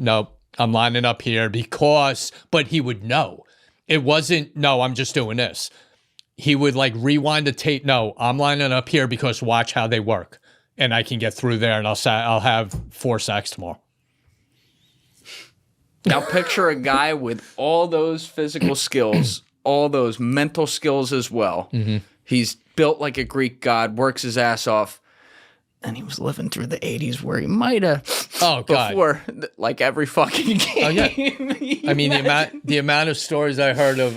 nope, I'm lining up here because, but he would know. It wasn't, no, I'm just doing this. He would like rewind the tape. No, I'm lining up here because watch how they work. And I can get through there and I'll have 4 sacks tomorrow. Now picture a guy with all those physical skills, all those mental skills as well. Mm-hmm. He's built like a Greek god, works his ass off. And he was living through the 80s where he might have before like every fucking game. Oh, yeah. I mean, the amount of stories I heard of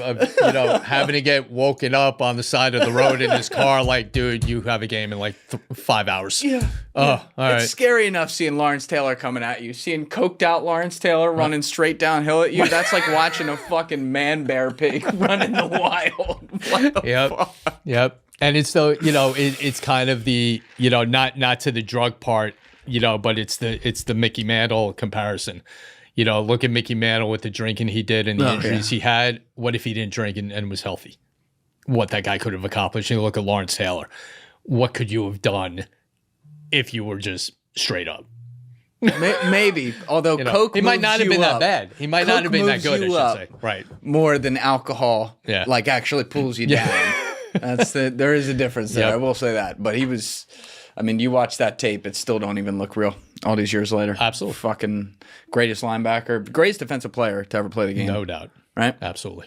having to get woken up on the side of the road in his car, like, dude, you have a game in like 5 hours. Yeah. All right. It's scary enough seeing Lawrence Taylor coming at you. Seeing coked out Lawrence Taylor running straight downhill at you, that's like watching a fucking man bear pig run in the wild. What the fuck? Yep. And it's so, it's kind of the, not to the drug part, but it's the Mickey Mantle comparison. Look at Mickey Mantle with the drinking he did and the injuries he had. What if he didn't drink and was healthy? What that guy could have accomplished. And look at Lawrence Taylor. What could you have done if you were just straight up? Maybe, although coke he might not have been that bad. He might not have been that good, I should say. Right. More than alcohol, like actually pulls you down. There is a difference there. Yep. I will say that. But he was, I mean, you watch that tape, it still don't even look real all these years later. Absolutely. Fucking greatest linebacker, greatest defensive player to ever play the game. No doubt. Right? Absolutely.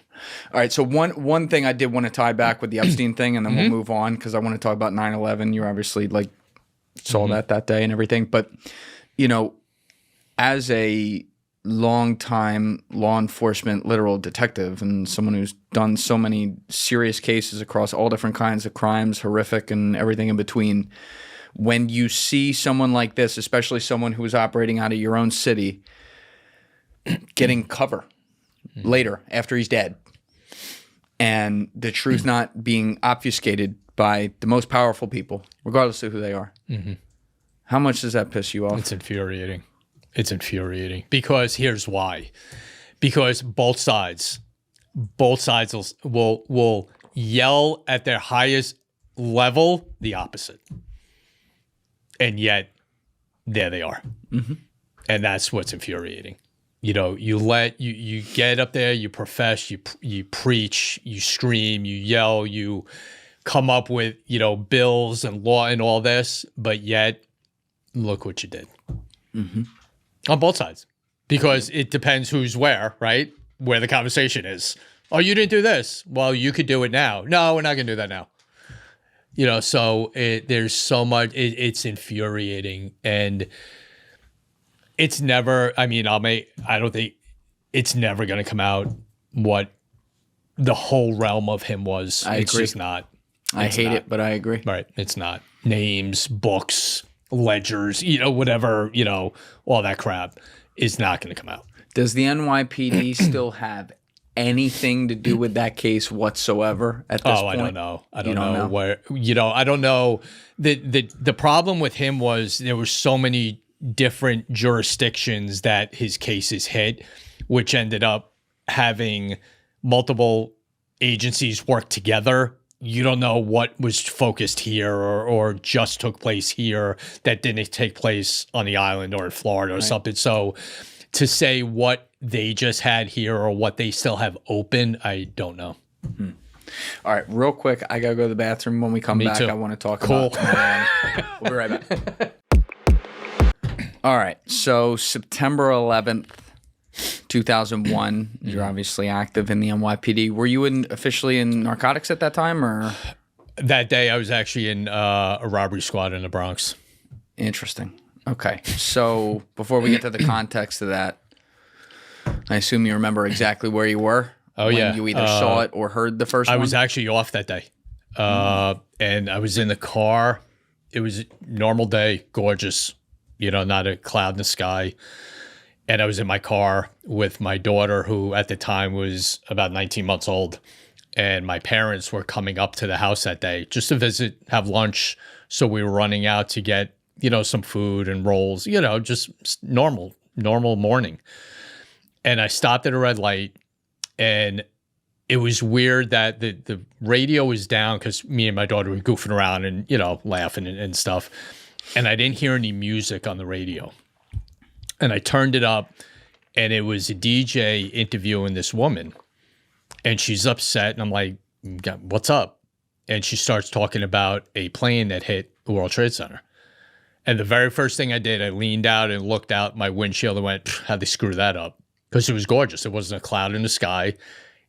All right. So one thing I did want to tie back with the Epstein thing, and then we'll move on because I want to talk about 9/11. You obviously like saw that day and everything. But, as a long-time law enforcement literal detective and someone who's done so many serious cases across all different kinds of crimes, horrific and everything in between, when you see someone like this, especially someone who is operating out of your own city, getting cover later after he's dead, and the truth not being obfuscated by the most powerful people, regardless of who they are, how much does that piss you off? It's infuriating. It's infuriating because here's why. Because both sides will yell at their highest level the opposite. And yet there they are. And that's what's infuriating. You get up there, you profess, you preach, you scream, you yell, you come up with, bills and law and all this, but yet look what you did. On both sides, because it depends who's where, right? Where the conversation is. Oh, you didn't do this. Well, you could do it now. No, we're not going to do that now. So there's so much, it's infuriating. And it's never, I don't think it's never going to come out what the whole realm of him was. It's agree. Just not. I hate it, but I agree. Right. It's not. Names, books, ledgers, whatever, all that crap is not going to come out. Does the NYPD still have anything to do with that case whatsoever at this point? I don't know. I don't know where, I don't know. The problem with him was there were so many different jurisdictions that his cases hit, which ended up having multiple agencies work together. You don't know what was focused here or just took place here that didn't take place on the island or in Florida or something. So to say what they just had here or what they still have open, I don't know. All right, real quick, I got to go to the bathroom. When we come back, too. I want to talk about we'll be right back. All right, so September 11th, 2001, you're obviously active in the NYPD. Were you officially in narcotics at that time, or? That day, I was actually in a robbery squad in the Bronx. Interesting. Okay, so before we get to the context of that, I assume you remember exactly where you were? Oh, yeah. You either saw it or heard the first one? I was actually off that day, and I was in the car. It was a normal day, gorgeous, not a cloud in the sky. And I was in my car with my daughter, who at the time was about 19 months old. And my parents were coming up to the house that day just to visit, have lunch. So we were running out to get, some food and rolls, just normal morning. And I stopped at a red light, and it was weird that the radio was down because me and my daughter were goofing around and, laughing and stuff. And I didn't hear any music on the radio. And I turned it up, And it was a DJ interviewing this woman, and she's upset. And I'm like, what's up? And she starts talking about a plane that hit the World Trade Center. And the very first thing I did, I leaned out and looked out my windshield and went, how'd they screw that up? Because it was gorgeous. It wasn't a cloud in the sky.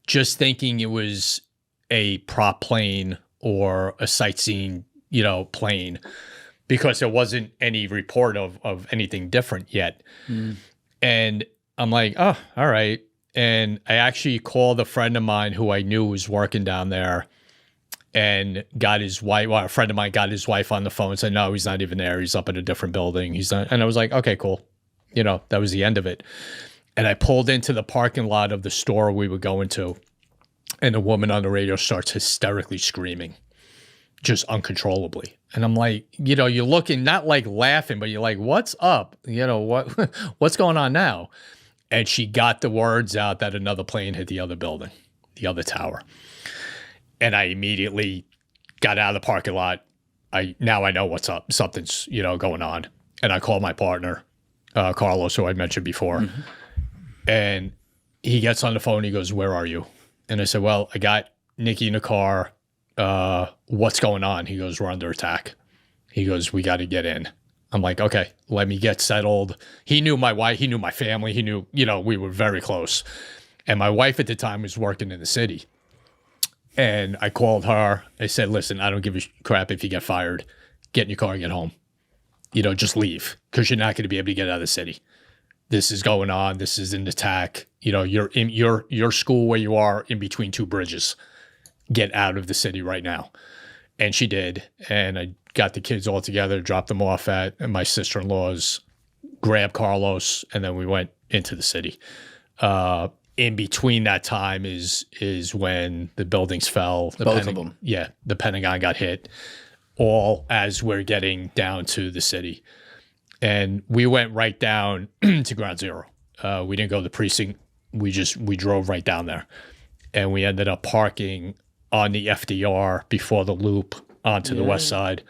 Just thinking it was a prop plane or a sightseeing, plane, because there wasn't any report of anything different yet. And I'm like, oh, all right. And I actually called a friend of mine who I knew was working down there, and got his wife. Well, a friend of mine got his wife on the phone and said, no, he's not even there. He's up at a different building. He's not. And I was like, okay, cool. That was the end of it. And I pulled into the parking lot of the store we were going to, and the woman on the radio starts hysterically screaming, just uncontrollably. And I'm like, you're looking, not like laughing, but you're like, what's up? What's going on now? And she got the words out that another plane hit the other building, the other tower. And I immediately got out of the parking lot. Now I know what's up. Something's, going on. And I called my partner, Carlos, who I mentioned before. And he gets on the phone. He goes, where are you? And I said, well, I got Nikki in the car. What's going on? He goes, we're under attack. He goes, we got to get in. I'm like, okay, let me get settled. He knew my wife. He knew my family. He knew, we were very close. And my wife at the time was working in the city. And I called her. I said, listen, I don't give a crap if you get fired. Get in your car and get home. Just leave, because you're not going to be able to get out of the city. This is going on. This is an attack. You're in your school where you are in between two bridges. Get out of the city right now. And she did. And I got the kids all together, dropped them off at my sister-in-law's, grabbed Carlos, and then we went into the city. In between that time is when the buildings fell. Both of them. Yeah, the Pentagon got hit, all as we're getting down to the city. And we went right down to Ground Zero. We didn't go to the precinct. We drove right down there. And we ended up parking on the FDR before the loop onto the west side,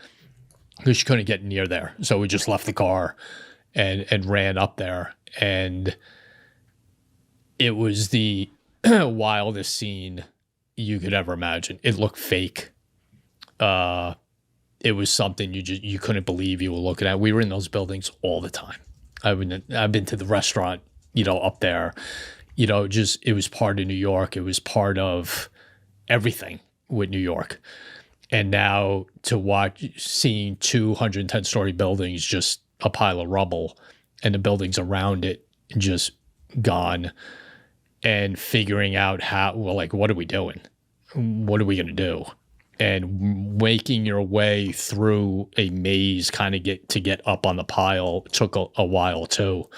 because you couldn't get near there. So we just left the car and ran up there. And it was the wildest scene you could ever imagine. It looked fake. It was something you couldn't believe you were looking at. We were in those buildings all the time. I've been to the restaurant, up there. It was part of New York. It was part of everything with New York. And now seeing 210-story buildings, just a pile of rubble, and the buildings around it just gone. And figuring out what are we doing? What are we going to do? And making your way through a maze kind of get up on the pile took a while too.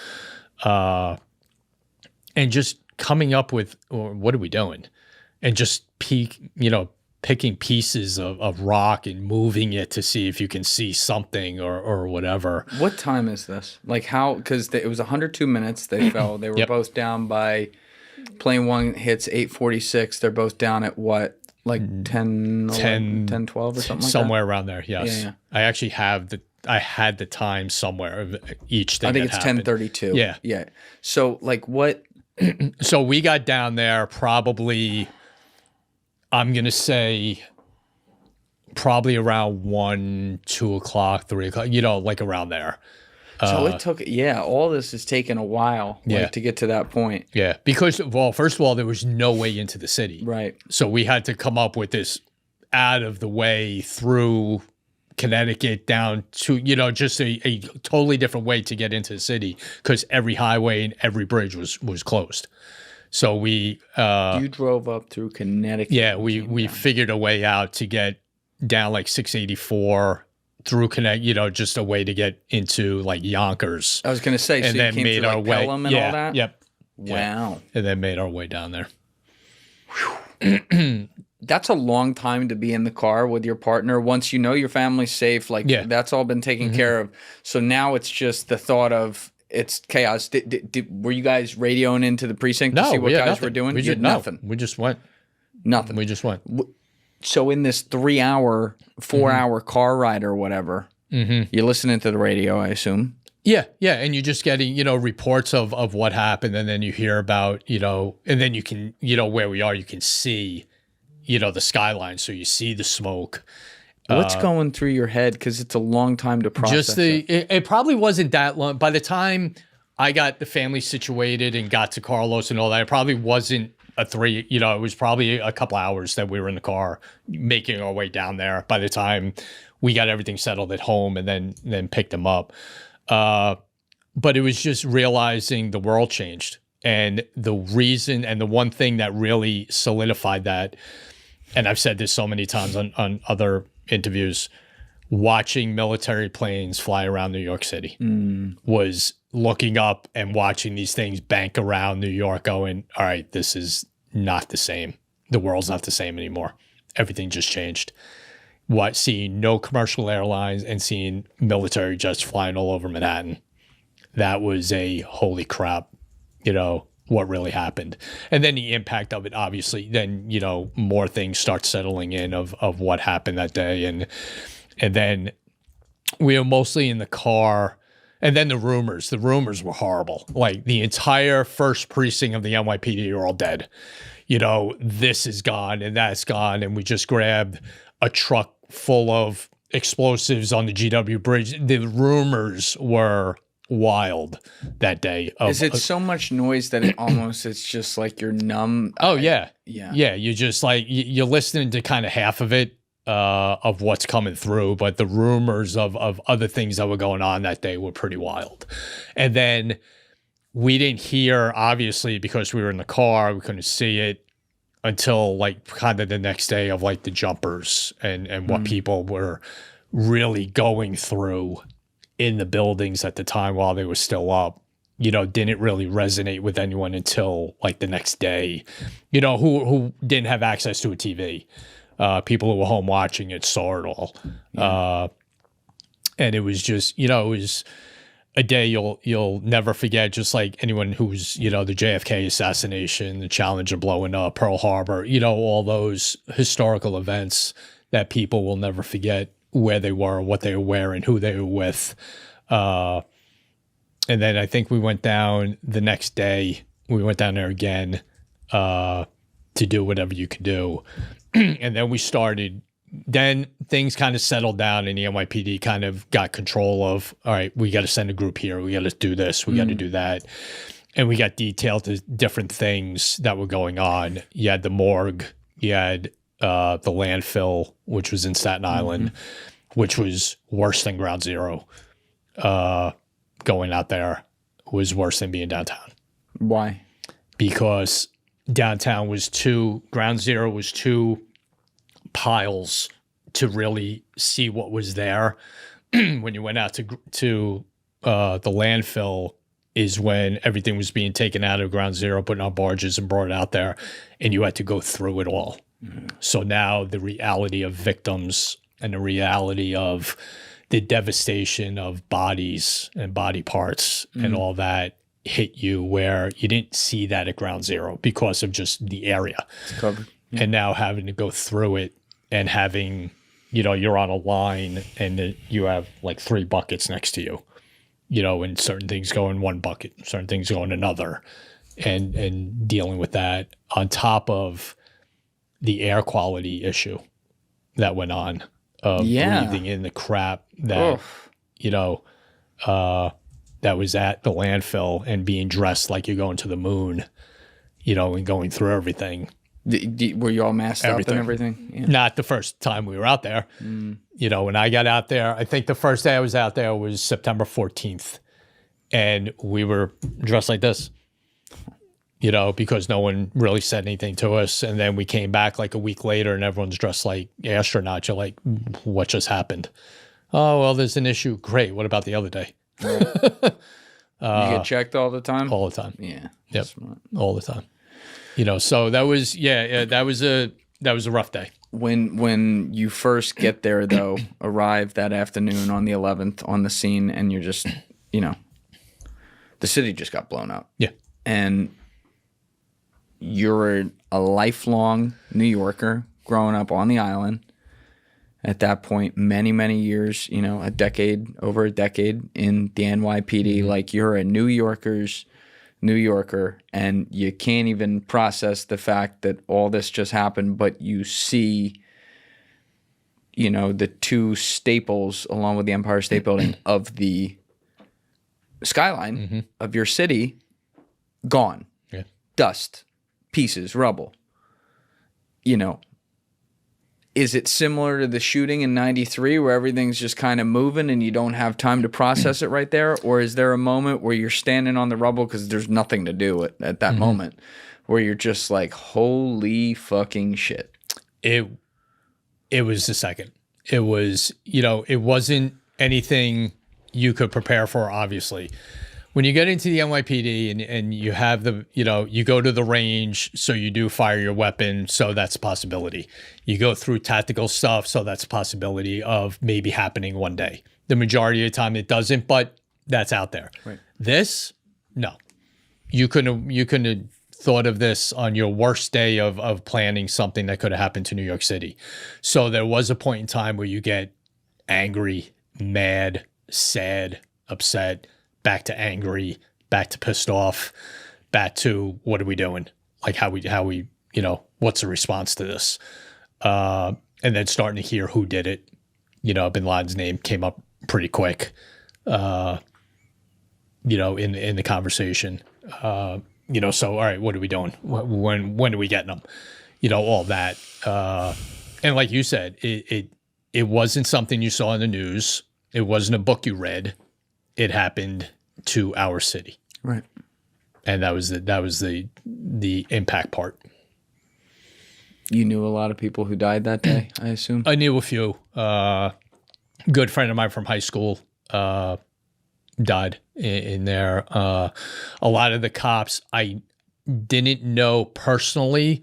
And just coming up with, what are we doing? And just picking pieces of rock and moving it to see if you can see something or whatever. What time is this? Like how, because it was 102 minutes they fell. They were both down by... Plane one hits 8:46. They're both down at what, like 10, 11, 10, 12 or something like that? Somewhere around there, yes. Yeah. I actually I had the time somewhere of each thing. I think it's happened. 10:32. Yeah. Yeah. So like what? So we got down there probably, I'm going to say probably around 1, 2 o'clock, 3 o'clock, like around there. So it took, all this has taken a while to get to that point. Yeah, because, first of all, there was no way into the city. Right. So we had to come up with this out of the way through Connecticut down to, just a totally different way to get into the city, because every highway and every bridge was closed. So we... you drove up through Connecticut. Yeah, we figured a way out to get down like 684 through Connecticut, just a way to get into like Yonkers. I was going to say, and so then you came made through our like way. Pelham and all that? Yep. Wow. Yeah. And then made our way down there. That's a long time to be in the car with your partner. Once you know your family's safe, that's all been taken care of. So now it's just the thought of it's chaos. Were you guys radioing into the precinct to see what guys nothing. were doing? We did nothing. We just went. Nothing. We just went. So in this 3-hour, 4-hour car ride or whatever, you're listening to the radio, I assume. Yeah, yeah, and you're just getting, reports of what happened, and then you hear about, and then you can, where we are, you can see, the skyline, so you see the smoke. What's going through your head? Because it's a long time to process it probably wasn't that long. By the time I got the family situated and got to Carlos and all that, it probably wasn't it was probably a couple hours that we were in the car making our way down there by the time we got everything settled at home and then picked them up. But it was just realizing the world changed. And the reason and the one thing that really solidified that, and I've said this so many times on other interviews, watching military planes fly around New York City was looking up and watching these things bank around New York going, all right, this is not the same. The world's not the same anymore. Everything just changed. Seeing no commercial airlines and seeing military jets flying all over Manhattan, that was a holy crap, what really happened. And then the impact of it, obviously, then, more things start settling in of what happened that day. And then we were mostly in the car. And then the rumors were horrible. Like the entire first precinct of the NYPD are all dead. This is gone and that's gone. And we just grabbed a truck full of explosives on the GW Bridge. The rumors were wild that day. Is it so much noise that it's just like you're numb? Oh, yeah. Yeah. Yeah. You're just like, you're listening to kind of half of it. Of what's coming through, but the rumors of other things that were going on that day were pretty wild. And then we didn't hear, obviously, because we were in the car, we couldn't see it until like kind of the next day of like the jumpers and what people were really going through in the buildings at the time while they were still up. Didn't really resonate with anyone until like the next day, who didn't have access to a TV. People who were home watching it saw it all. Yeah. And it was just, it was a day you'll never forget, just like anyone who's, the JFK assassination, the Challenger blowing up, Pearl Harbor, all those historical events that people will never forget where they were, what they were wearing, who they were with. And then I think we went down the next day. We went down there again to do whatever you could do. And then then things kind of settled down and the NYPD kind of got control of, all right, we got to send a group here. We got to do this. We got to do that. And we got detailed to different things that were going on. You had the morgue. You had the landfill, which was in Staten Island, which was worse than Ground Zero. Going out there was worse than being downtown. Why? Because downtown Ground Zero was two piles to really see what was there. When you went out to the landfill is when everything was being taken out of Ground Zero, put on barges and brought out there, and you had to go through it all. So now the reality of victims and the reality of the devastation of bodies and body parts and all that hit you where you didn't see that at Ground Zero because of just the area. It's covered. Yeah. And now having to go through it and having, you're on a line and you have like 3 buckets next to you, and certain things go in one bucket, certain things go in another, and dealing with that on top of the air quality issue that went on of breathing in the crap that, that was at the landfill and being dressed like you're going to the moon, and going through everything. Were you all masked up and everything? Yeah. Not the first time we were out there. When I got out there, I think the first day I was out there was September 14th. And we were dressed like this, because no one really said anything to us. And then we came back like a week later and everyone's dressed like astronauts. You're like, what just happened? Oh, well, there's an issue. Great. What about the other day? You get checked all the time? All the time. Yeah. Yep. Smart. All the time. So that was, that was a rough day. When you first get there, though, arrive that afternoon on the 11th on the scene, and you're just, the city just got blown up. Yeah. And you're a lifelong New Yorker growing up on the island, at that point, many, many years, you know, over a decade in the NYPD, like you're a New Yorker, and you can't even process the fact that all this just happened, but you see, you know, the two staples along with the Empire State Building of the skyline of your city gone. Yeah. Dust, pieces, rubble. You know, is it similar to the shooting in 93 where everything's just kind of moving and you don't have time to process it right there? Or is there a moment where you're standing on the rubble because there's nothing to do at that moment where you're just like, holy fucking shit? It was the second. It was, you know, it wasn't anything you could prepare for, obviously. When you get into the NYPD and you have the, you know, you go to the range, so you do fire your weapon, so that's a possibility. You go through tactical stuff, so that's a possibility of maybe happening one day. The majority of the time it doesn't, but that's out there. Right. This, no. You couldn't have thought of this on your worst day of planning something that could have happened to New York City. So there was a point in time where you get angry, mad, sad, upset, back to angry, back to pissed off, back to what are we doing? Like how we, you know, what's the response to this? And then starting to hear who did it. You know, Bin Laden's name came up pretty quick, you know, in the conversation. You know, so all right, what are we doing? When are we getting them? You know, all that. And like you said, it wasn't something you saw in the news. It wasn't a book you read. It happened to our city, right? And that was the impact part. You knew a lot of people who died that day, I assume. I knew a few. Good friend of mine from high school died in there. A lot of the cops I didn't know personally,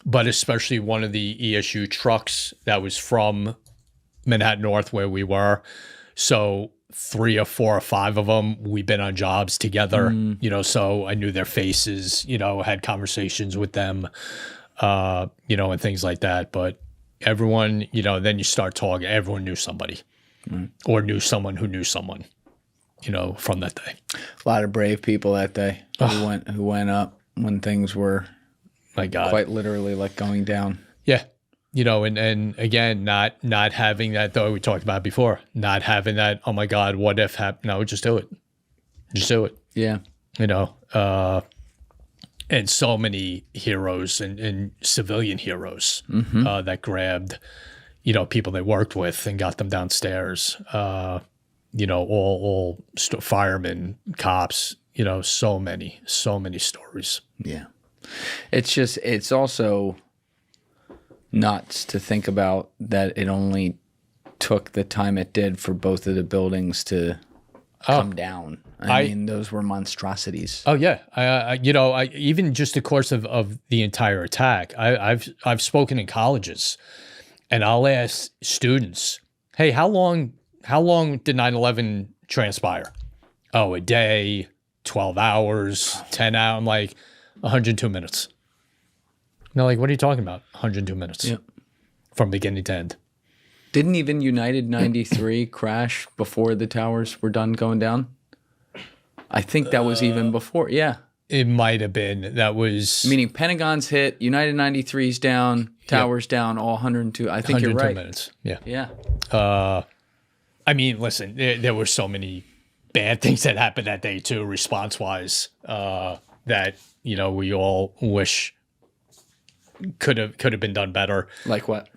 but especially one of the ESU trucks that was from Manhattan North where we were. So 3 or 4 or 5 of them, we've been on jobs together, you know, so I knew their faces, you know, had conversations with them, you know, and things like that. But everyone, you know, then you start talking, everyone knew somebody or knew someone who knew someone, you know, from that day. A lot of brave people that day who went up when things were, my God, quite literally like going down. Yeah. You know, and again, not having that, though we talked about it before, not having that, oh my God, what if happened? No, just do it. Just do it. Yeah. You know, and so many heroes and civilian heroes that grabbed, you know, people they worked with and got them downstairs. You know, all firemen, cops, you know, so many stories. Yeah. It's also nuts to think about that it only took the time it did for both of the buildings to come down. I mean, those were monstrosities. Oh yeah, you know, even just the course of the entire attack. I've spoken in colleges, and I'll ask students, "Hey, how long did 9/11 transpire?" Oh, a day, 12 hours, 10 hours. I'm like, 102 minutes. No, like, what are you talking about? 102 minutes. Yeah. From beginning to end. Didn't even United 93 crash before the towers were done going down? I think that was even before. Yeah. It might have been. That was... Meaning Pentagon's hit, United 93's down, towers down, all 102. I think you're right. 102 minutes. Yeah. Yeah. I mean, listen, there were so many bad things that happened that day, too, response-wise, that, you know, we all wish... could have been done better. Like what?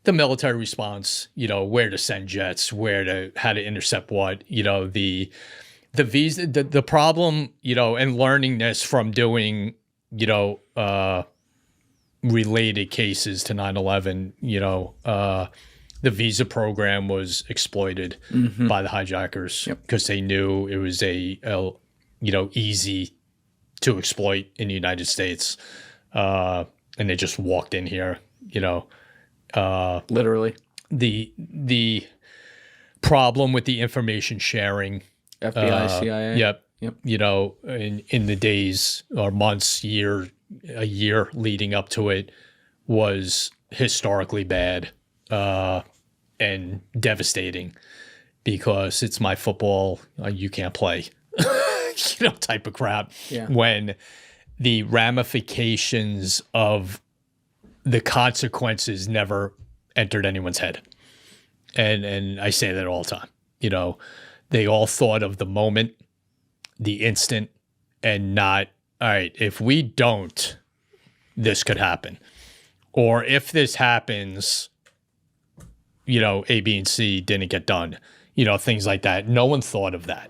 The military response, you know, where to send jets, how to intercept what, you know, the visa, the problem, you know, and learning this from doing, you know, related cases to 9/11, you know, the visa program was exploited by the hijackers because they knew it was a, you know, easy to exploit in the United States. And they just walked in here, you know. Literally. The problem with the information sharing. FBI, CIA. Yep. You know, in the days or months, a year leading up to it was historically bad. and devastating because it's my football, you can't play, type of crap. Yeah. When the ramifications of the consequences never entered anyone's head. And I say that all the time. They all thought of the moment, the instant, and not, all right, if we don't, this could happen. Or if this happens, A, B, and C didn't get done, things like that. No one thought of that,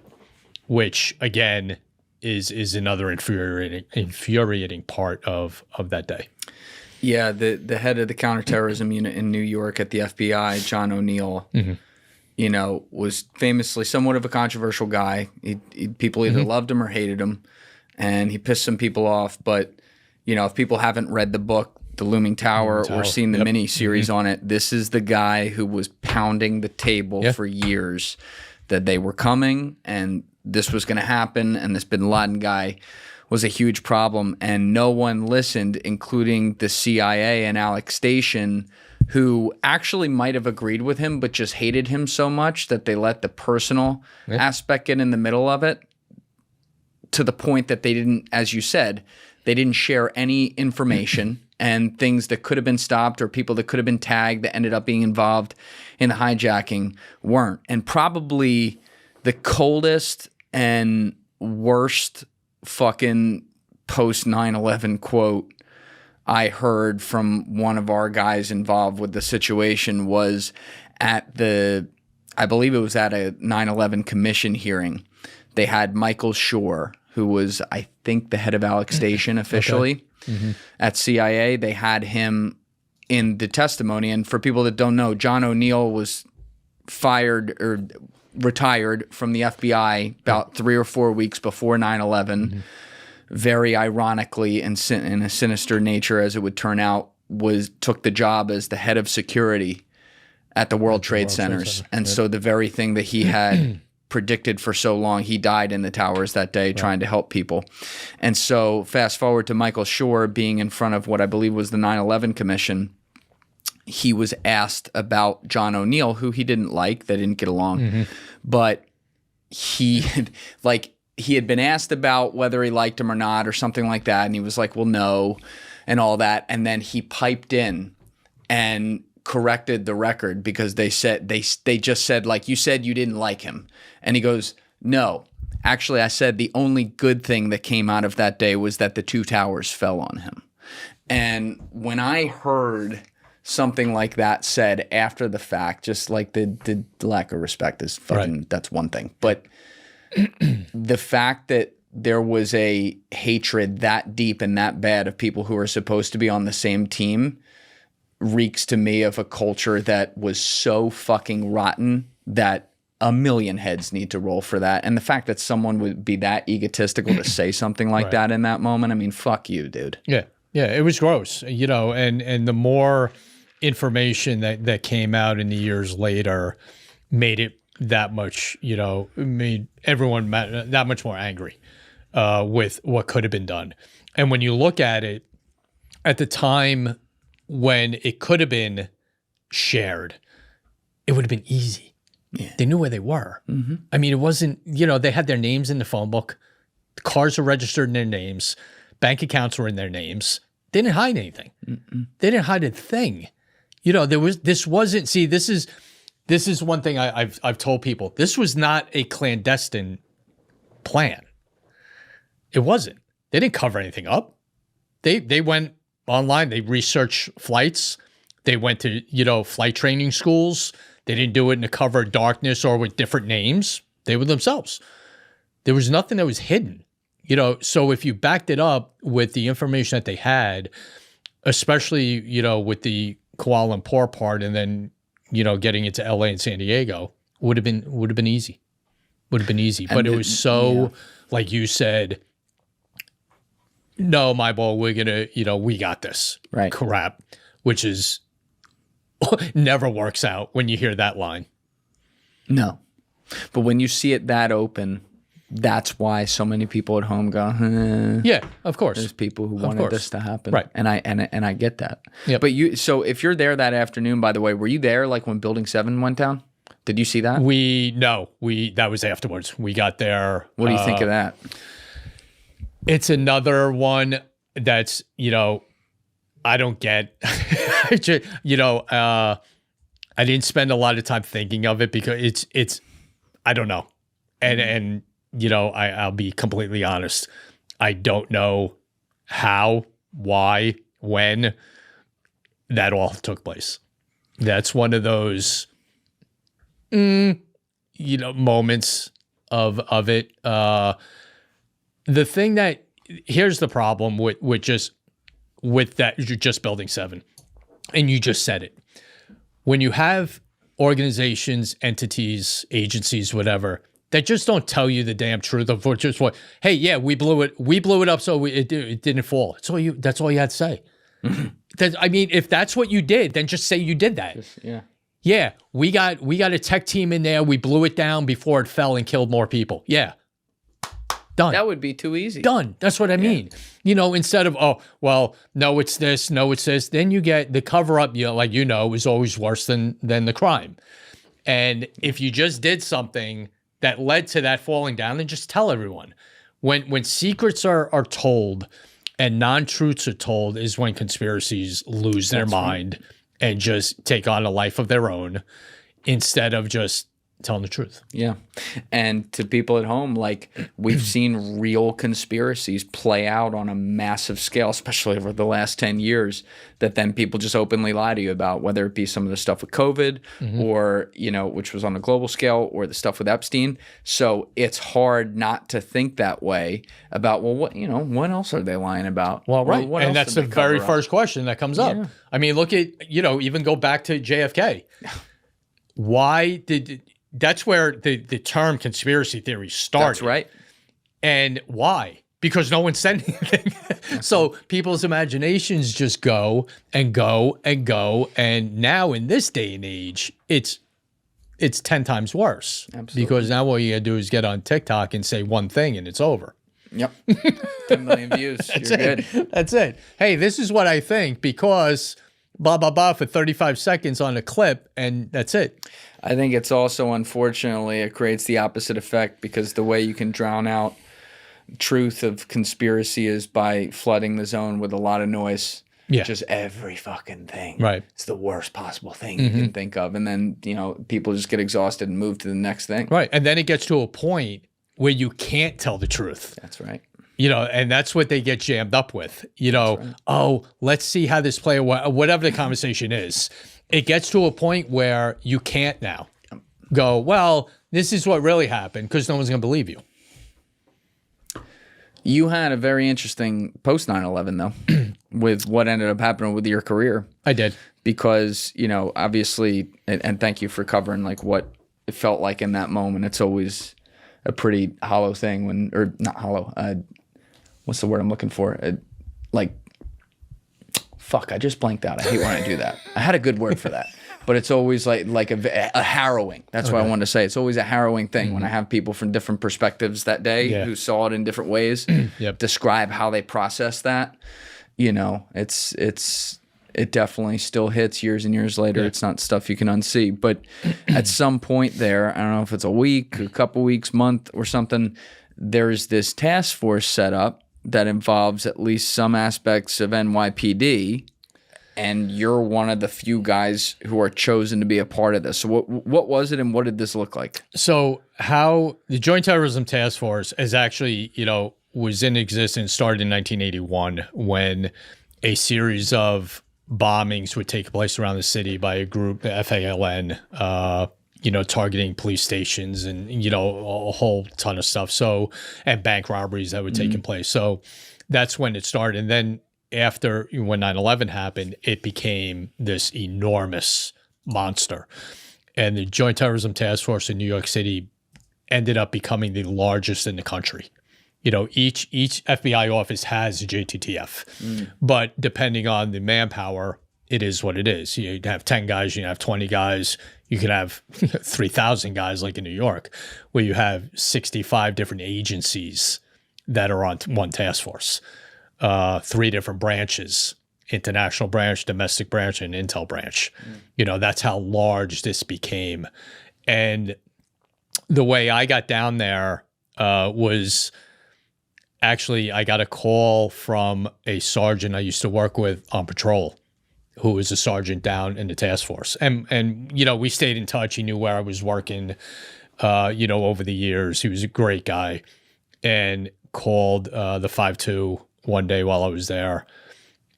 which again is another infuriating part of that day. Yeah, the head of the counterterrorism unit in New York at the FBI, John O'Neill, was famously somewhat of a controversial guy. People either loved him or hated him, and he pissed some people off. But, if people haven't read the book, The Looming Tower, or seen the mini-series on it, this is the guy who was pounding the table for years that they were coming and this was going to happen, and this bin Laden guy was a huge problem, and no one listened, including the CIA and Alex Station, who actually might have agreed with him but just hated him so much that they let the personal aspect get in the middle of it, to the point that they didn't, as you said, they didn't share any information and things that could have been stopped or people that could have been tagged that ended up being involved in the hijacking weren't. And probably the coldest and worst fucking post 9/11 quote I heard from one of our guys involved with the situation was at I believe it was at a 9/11 commission hearing. They had Michael Schur, who was, I think, the head of Alex Station officially at CIA. They had him in the testimony. And for people that don't know, John O'Neill was fired or retired from the FBI about 3 or 4 weeks before 9/11. Very ironically, and in a sinister nature, as it would turn out, took the job as the head of security at the World Trade Centers. And so the very thing that he had predicted for so long, he died in the towers that day trying to help people. And so fast forward to Michael Schur being in front of what I believe was the 9/11 Commission. He was asked about John O'Neill, who he didn't like. They didn't get along. But he had been asked about whether he liked him or not or something like that. And he was like, well, no, and all that. And then he piped in and corrected the record because they just said, like, you said you didn't like him. And he goes, no, actually, I said the only good thing that came out of that day was that the 2 towers fell on him. And when I heard something like that said after the fact, just like the lack of respect is fucking, that's one thing. But the fact that there was a hatred that deep and that bad of people who are supposed to be on the same team reeks to me of a culture that was so fucking rotten that a million heads need to roll for that. And the fact that someone would be that egotistical to say something like that in that moment, I mean, fuck you, dude. Yeah. Yeah, it was gross, and the more information that came out in the years later made it that much, made everyone that much more angry with what could have been done. And when you look at it, at the time when it could have been shared, it would have been easy. Yeah. They knew where they were. I mean, it wasn't, they had their names in the phone book. The cars were registered in their names. Bank accounts were in their names. They didn't hide anything. They didn't hide a thing. This is one thing I've told people. This was not a clandestine plan. It wasn't. They didn't cover anything up. They went online. They researched flights. They went to, flight training schools. They didn't do it in the cover of darkness or with different names. They were themselves. There was nothing that was hidden. So if you backed it up with the information that they had, especially, with the Kuala Lumpur part and then, getting into LA and San Diego, would have been easy. Would have been easy. But it was so, like you said, no, my ball, we're going to, we got this. Right. Crap, which is never works out when you hear that line. No. But when you see it that open, that's why so many people at home go, Yeah, of course. there's people who wanted this to happen. Right. And I get that. Yep. But so if you're there that afternoon, by the way, were you there like when Building 7 went down? Did you see that? That was afterwards. We got there. What do you think of that? It's another one that's, I don't get. I didn't spend a lot of time thinking of it because it's I don't know. And I'll be completely honest. I don't know how, why, when that all took place. That's one of those moments of it. The thing that here's the problem with that, you're just Building 7, and you just said it. When you have organizations, entities, agencies, whatever, that just don't tell you the damn truth of just what, hey, yeah, we blew it up, so it didn't fall. That's all you had to say. If that's what you did, then just say you did that. Yeah, we got a tech team in there. We blew it down before it fell and killed more people. Yeah. Done. That would be too easy. Done. That's what I mean. Instead of, oh, well, no, it's this, no, it's this. Then you get the cover up, is always worse than the crime. And if you just did something that led to that falling down, then just tell everyone. When secrets are told and non-truths are told is when conspiracies lose their mind and just take on a life of their own instead of just telling the truth. Yeah. And to people at home, like, we've seen real conspiracies play out on a massive scale, especially over the last 10 years, that then people just openly lie to you about, whether it be some of the stuff with COVID or, which was on a global scale, or the stuff with Epstein. So it's hard not to think that way about, well, what else are they lying about? Well, right. What And else that's did the they cover very up? first question that comes up. Yeah. Look at, even go back to JFK. That's where the term conspiracy theory started. That's right. And why? Because no one said anything. So people's imaginations just go and go and go. And now in this day and age, it's 10 times worse. Absolutely. Because now all you gotta do is get on TikTok and say one thing and it's over. Yep. 10 million views. You're good. That's it. Hey, this is what I think because blah, blah, blah for 35 seconds on a clip, and that's it. I think it's also, unfortunately, it creates the opposite effect, because the way you can drown out truth of conspiracy is by flooding the zone with a lot of noise. Yeah. Just every fucking thing. Right. It's the worst possible thing you can think of. And then, people just get exhausted and move to the next thing. Right. And then it gets to a point where you can't tell the truth. That's right. And that's what they get jammed up with. Oh, let's see how this play, whatever the conversation is. It gets to a point where you can't now go, well, this is what really happened, because no one's going to believe you. You had a very interesting post 9/11, though, with what ended up happening with your career. I did. Because, obviously, and thank you for covering like what it felt like in that moment. It's always a pretty hollow thing or not hollow. What's the word I'm looking for? Fuck, I just blanked out. I hate when I do that. I had a good word for that. But it's always like a harrowing. That's what I wanted to say. It's always a harrowing thing when I have people from different perspectives that day who saw it in different ways describe how they process that. It definitely still hits years and years later. It's not stuff you can unsee. But at some point there, I don't know if it's a week, a couple weeks, month or something, there's this task force set up that involves at least some aspects of NYPD, and you're one of the few guys who are chosen to be a part of this. So what was it, and what did this look like? So how the Joint Terrorism Task Force is actually, was in existence, started in 1981 when a series of bombings would take place around the city by a group, the FALN, targeting police stations and, a whole ton of stuff. So, and bank robberies that were taking place. So that's when it started. And then after, when 9/11 happened, it became this enormous monster. And the Joint Terrorism Task Force in New York City ended up becoming the largest in the country. Each FBI office has a JTTF, but depending on the manpower, it is what it is. You have 10 guys, you have 20 guys, you can have 3,000 guys like in New York, where you have 65 different agencies that are on one task force, 3 different branches, international branch, domestic branch, and intel branch. That's how large this became. And the way I got down there was actually I got a call from a sergeant I used to work with on patrol, who was a sergeant down in the task force. And we stayed in touch. He knew where I was working, over the years. He was a great guy, and called the 5-2 one day while I was there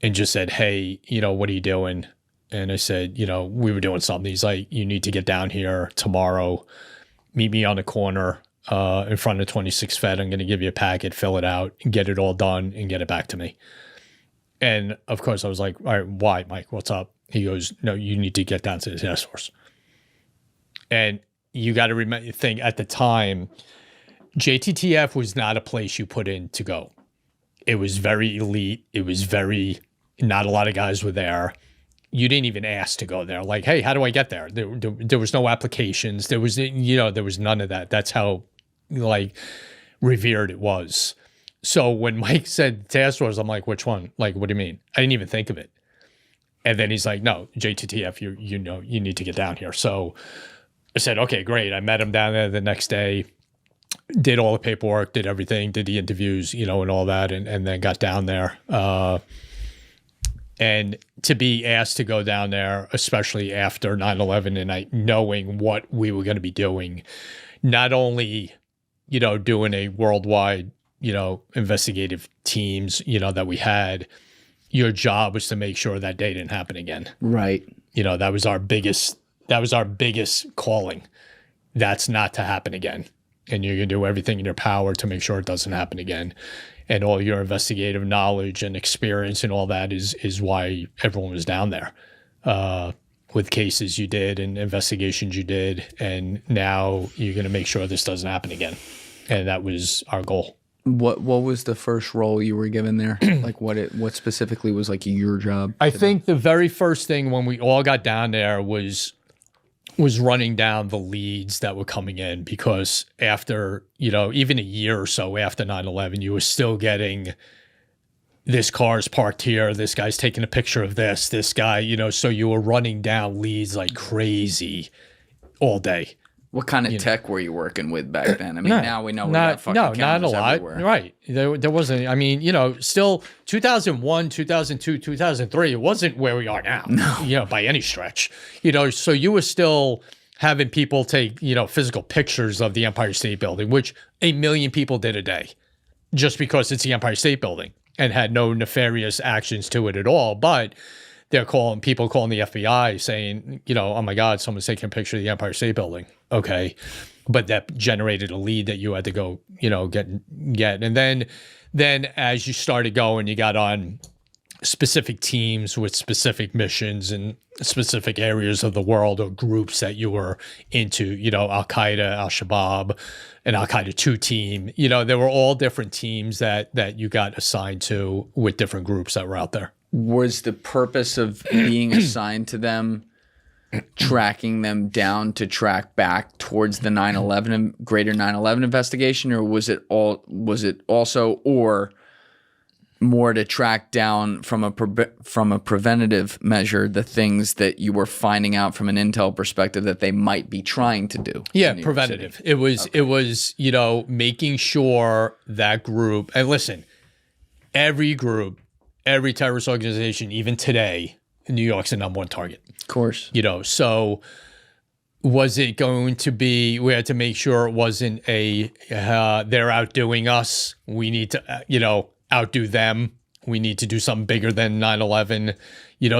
and just said, hey, what are you doing? And I said, we were doing something. He's like, you need to get down here tomorrow. Meet me on the corner in front of 26 Fed. I'm going to give you a packet, fill it out, and get it all done and get it back to me. And of course, I was like, all right, why, Mike? What's up? He goes, no, you need to get down to the task force. And you got to think at the time, JTTF was not a place you put in to go. It was very elite. It was not a lot of guys were there. You didn't even ask to go there. Like, hey, how do I get there? There was no applications. There was none of that. That's how revered it was. So when Mike said task force, I'm like, which one? Like, what do you mean? I didn't even think of it. And then he's like, no, JTTF, you need to get down here. So I said, okay, great. I met him down there the next day, did all the paperwork, did everything, did the interviews, and all that, and then got down there. And to be asked to go down there, especially after 9/11 and knowing what we were going to be doing, not only, doing a worldwide, investigative teams, that we had, your job was to make sure that day didn't happen again. Right. That was our biggest calling. That's not to happen again. And you're going to do everything in your power to make sure it doesn't happen again. And all your investigative knowledge and experience and all that is why everyone was down there with cases you did and investigations you did. And now you're going to make sure this doesn't happen again. And that was our goal. What was the first role you were given there? Like what specifically was like your job? I think the very first thing when we all got down there was running down the leads that were coming in, because after, even a year or so after 9/11, you were still getting this car's parked here, this guy's taking a picture of this guy, so you were running down leads like crazy all day. What kind of tech were you working with back then? I mean, now we know we got fucking cameras not a lot. everywhere. Right. There wasn't, I mean, still 2001, 2002, 2003, it wasn't where we are now, by any stretch. So you were still having people take, physical pictures of the Empire State Building, which 1 million people did a day just because it's the Empire State Building and had no nefarious actions to it at all. But people calling the FBI saying, oh my God, someone's taking a picture of the Empire State Building. Okay. But that generated a lead that you had to go, get. And then as you started going, you got on specific teams with specific missions in specific areas of the world or groups that you were into, Al-Qaeda, Al-Shabaab, and Al-Qaeda 2 team. There were all different teams that you got assigned to with different groups that were out there. Was the purpose of being assigned to them tracking them down to track back towards the 9/11 greater 9/11 investigation, or was it also or more to track down from a preventative measure the things that you were finding out from an intel perspective that they might be trying to do? Yeah, preventative. It was making sure that group, and listen, every group, every terrorist organization, even today, New York's the number one target. Of course. So was it going to be, we had to make sure it wasn't they're outdoing us. We need to, outdo them. We need to do something bigger than 9/11.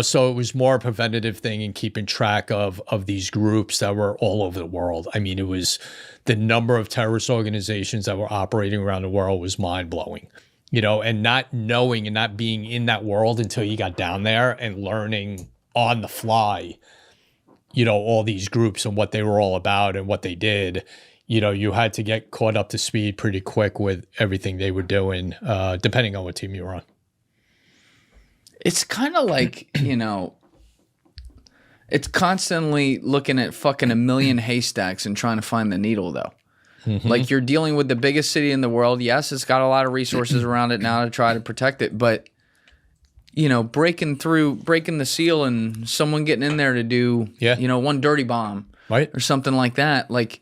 So it was more a preventative thing and keeping track of these groups that were all over the world. I mean, it was the number of terrorist organizations that were operating around the world was mind blowing. And not knowing and not being in that world until you got down there and learning on the fly, all these groups and what they were all about and what they did. You had to get caught up to speed pretty quick with everything they were doing, depending on what team you were on. It's kind of like, It's constantly looking at fucking a million haystacks and trying to find the needle, though. Like, you're dealing with the biggest city in the world. Yes, it's got a lot of resources around it now to try to protect it, but you know, breaking the seal and someone getting in there to do, you know, one dirty bomb, right, or something like that. Like,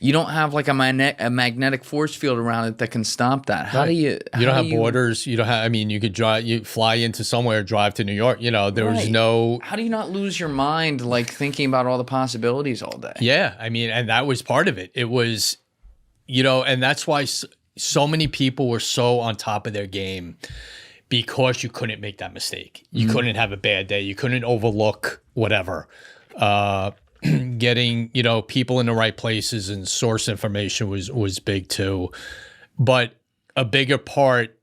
you don't have like a magnetic force field around it that can stop that. How do you? You don't have borders. You don't have. I mean, you could drive. You fly into somewhere, drive to New York. You know, there was no. How do you not lose your mind, like thinking about all the possibilities all day? Yeah, I mean, and that was part of it. It was, you know, and that's why so many people were so on top of their game, because you couldn't make that mistake. You couldn't have a bad day. You couldn't overlook whatever. Getting, you know, people in the right places and source information was big too. But a bigger part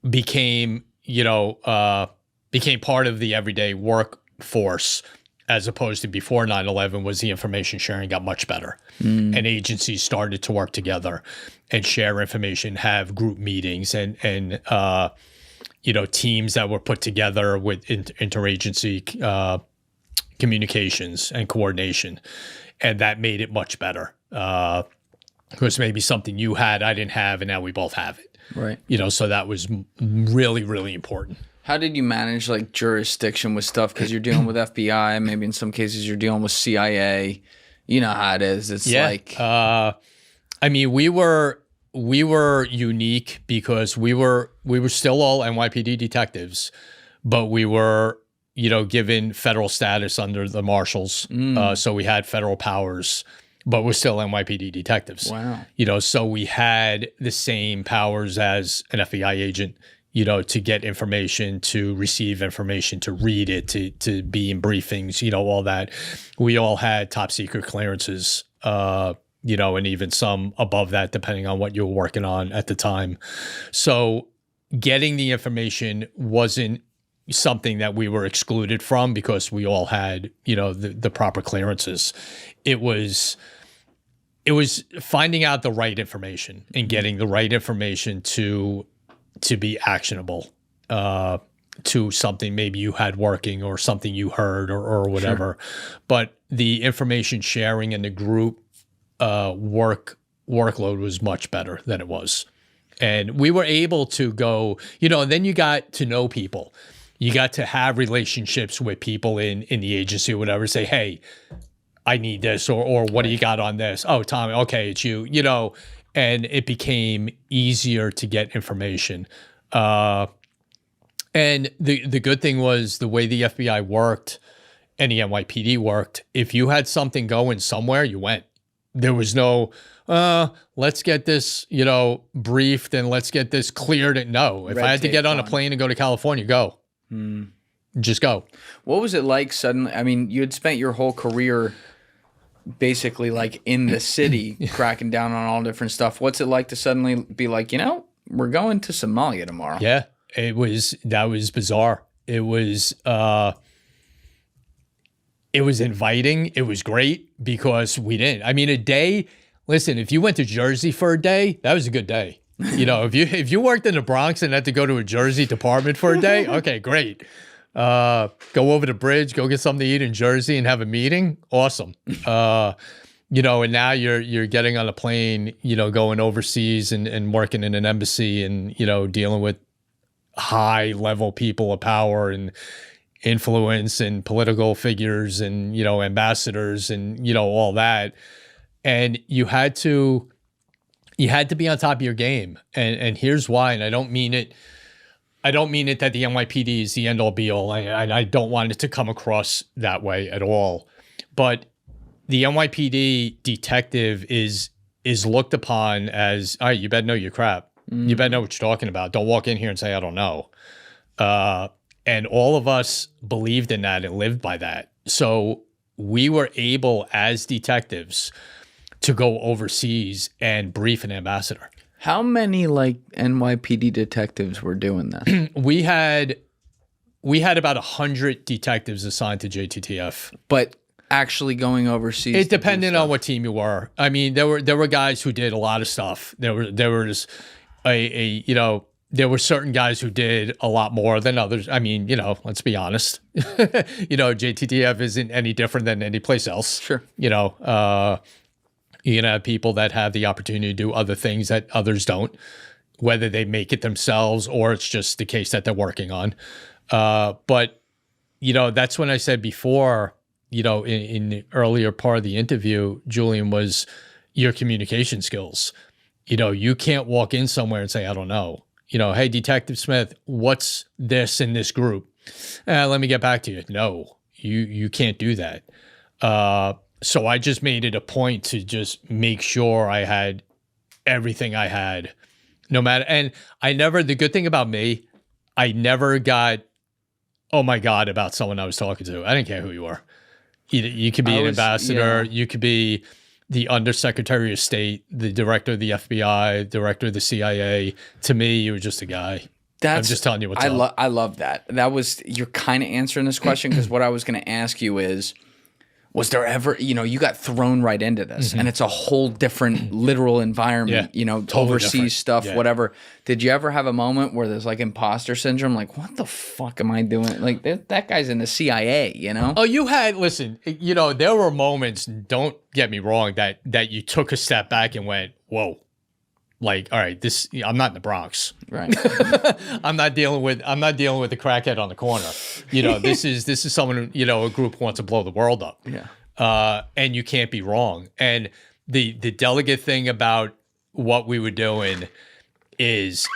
became, you know, became part of the everyday workforce, as opposed to before 9/11, was the information sharing got much better. And agencies started to work together and share information, have group meetings, and you know, teams that were put together with interagency communications and coordination. And that made it much better. Because maybe something you had, I didn't have, and now we both have it. Right. You know, so that was really, really important. How did you manage like jurisdiction with stuff? Because you're dealing with FBI, maybe in some cases you're dealing with CIA. You know how it is. It's like, I mean, we were unique because we were still all NYPD detectives, but we were, you know, given federal status under the marshals. So we had federal powers, but we're still NYPD detectives. Wow. You know, so we had the same powers as an FBI agent, you know, to get information, to receive information, to read it, to be in briefings, you know, all that. We all had top secret clearances, you know, and even some above that, depending on what you were working on at the time. So getting the information wasn't something that we were excluded from because we all had, you know, the proper clearances. It was finding out the right information and getting the right information to be actionable to something maybe you had working or something you heard or whatever. Sure. But the information sharing and the group workload was much better than it was. And we were able to go, you know, and then you got to know people. You got to have relationships with people in the agency or whatever, say, hey, I need this, or what do you got on this? Oh, Tommy, okay, it's you, you know, and it became easier to get information. And the good thing was the way the FBI worked and the NYPD worked, if you had something going somewhere, you went. There was no, let's get this, you know, briefed and let's get this cleared. No, if I had to get on a plane and go to California, go. Just go. What was it like suddenly? I mean, you had spent your whole career basically like in the city cracking down on all different stuff. What's it like to suddenly be like, you know, we're going to Somalia tomorrow? Yeah, that was bizarre. It was inviting. It was great because we didn't. I mean, a day, listen, if you went to Jersey for a day, that was a good day. You know, if you worked in the Bronx and had to go to a Jersey department for a day, okay, great. Go over the bridge, go get something to eat in Jersey and have a meeting. Awesome. You know, and now you're getting on a plane, you know, going overseas and working in an embassy and, you know, dealing with high level people of power and influence and political figures and, you know, ambassadors and, you know, all that. And you had to be on top of your game. And here's why. And I don't mean it that the NYPD is the end all be all. And I don't want it to come across that way at all. But the NYPD detective is looked upon as, all right, you better know your crap. You better know what you're talking about. Don't walk in here and say, I don't know. And all of us believed in that and lived by that. So we were able as detectives to go overseas and brief an ambassador. How many like NYPD detectives were doing this? We had about 100 detectives assigned to JTTF. But actually going overseas? It depended on what team you were. I mean, there were guys who did a lot of stuff. There was a you know, there were certain guys who did a lot more than others. I mean, let's be honest. JTTF isn't any different than any place else. Sure. You're going to have people that have the opportunity to do other things that others don't, whether they make it themselves or it's just the case that they're working on. But, that's when I said before, in the earlier part of the interview, Julian, was your communication skills. You can't walk in somewhere and say, I don't know. Hey, Detective Smith, what's this in this group? Let me get back to you. No, you can't do that. So I just made it a point to just make sure I had everything I had, no matter. And the good thing about me, I never got, oh my God, about someone I was talking to. I didn't care who you were. You could be an ambassador. You could be the undersecretary of state, the director of the FBI, director of the CIA. To me, you were just a guy. I'm just telling you what's up. I love that. You're kind of answering this question, because what I was going to ask you is, was there ever, you got thrown right into this, and it's a whole different literal environment, totally overseas different stuff, whatever. Did you ever have a moment where there's like imposter syndrome? Like, what the fuck am I doing? Like, that guy's in the CIA, Oh, listen, there were moments, don't get me wrong, that you took a step back and went, whoa. Like, all right, I'm not in the Bronx. Right. I'm not dealing with the crackhead on the corner. This is someone, a group who wants to blow the world up. Yeah. And you can't be wrong. And the delicate thing about what we were doing is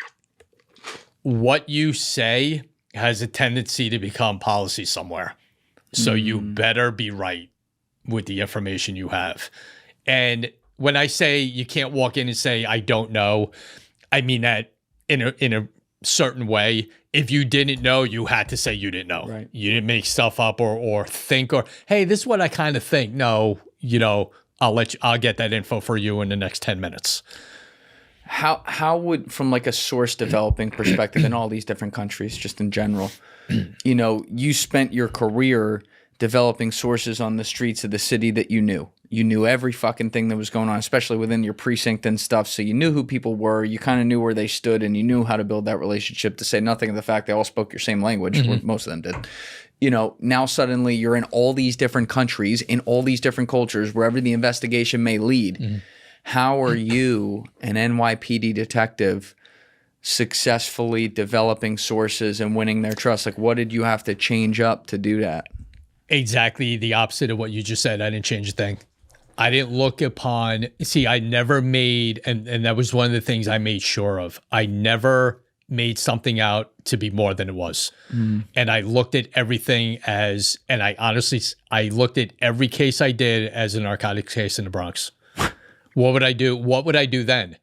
what you say has a tendency to become policy somewhere. So you better be right with the information you have. And when I say you can't walk in and say, I don't know, I mean that in a certain way. If you didn't know, you had to say you didn't know. Right. You didn't make stuff up or think, or, hey, this is what I kind of think. No, I'll get that info for you in the next 10 minutes. How would, from like a source developing perspective in all these different countries, just in general, you spent your career developing sources on the streets of the city that you knew. You knew every fucking thing that was going on, especially within your precinct and stuff. So you knew who people were. You kind of knew where they stood, and you knew how to build that relationship, to say nothing of the fact they all spoke your same language. Most of them did. Now suddenly you're in all these different countries, in all these different cultures, wherever the investigation may lead. How are you, an NYPD detective, successfully developing sources and winning their trust? Like, what did you have to change up to do that? Exactly the opposite of what you just said. I didn't change a thing. I didn't look upon, I never made, and that was one of the things I made sure of. I never made something out to be more than it was. And I looked at everything I looked at every case I did as a narcotics case in the Bronx. What would I do? What would I do then?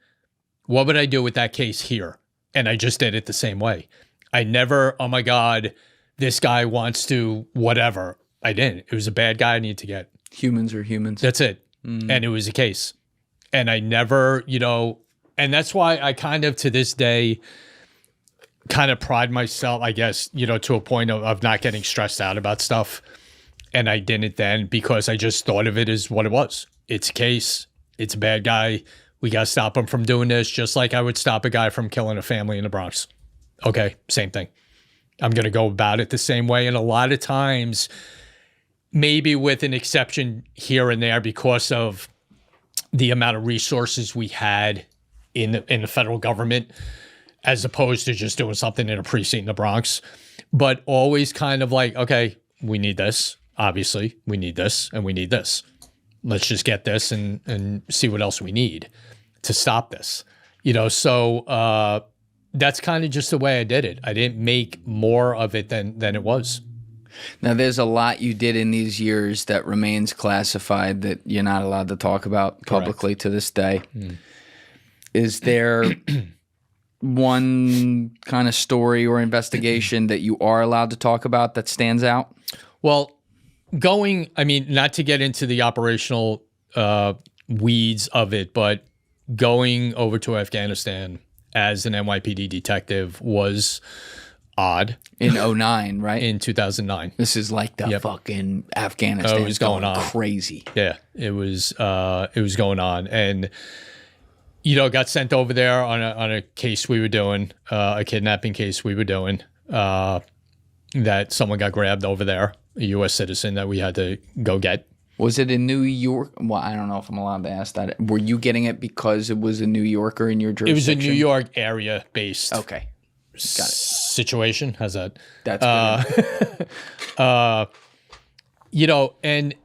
What would I do with that case here? And I just did it the same way. I never, oh my God, this guy wants to whatever. I didn't. It was a bad guy I need to get. Humans are humans. That's it. And it was a case. And I never, and that's why I kind of, to this day, kind of pride myself, I guess, to a point of not getting stressed out about stuff. And I didn't then, because I just thought of it as what it was. It's a case. It's a bad guy. We got to stop him from doing this, just like I would stop a guy from killing a family in the Bronx. Okay, same thing. I'm going to go about it the same way. And a lot of times, maybe with an exception here and there, because of the amount of resources we had in the federal government, as opposed to just doing something in a precinct in the Bronx, but always kind of like, okay, we need this. Obviously, we need this and we need this. Let's just get this and see what else we need to stop this. So that's kind of just the way I did it. I didn't make more of it than it was. Now, there's a lot you did in these years that remains classified that you're not allowed to talk about publicly to this day. Is there one kind of story or investigation that you are allowed to talk about that stands out? Well, not to get into the operational weeds of it, but going over to Afghanistan as an NYPD detective was odd. In 2009, right? In 2009. This is like the fucking Afghanistan was going on crazy. Yeah, it was going on. And got sent over there on a case we were doing, a kidnapping case we were doing, that someone got grabbed over there, a U.S. citizen that we had to go get. Was it in New York? Well, I don't know if I'm allowed to ask that. Were you getting it because it was a New Yorker in your jurisdiction? It was a New York area based. Okay. Got it. Situation. How's that? That's good. And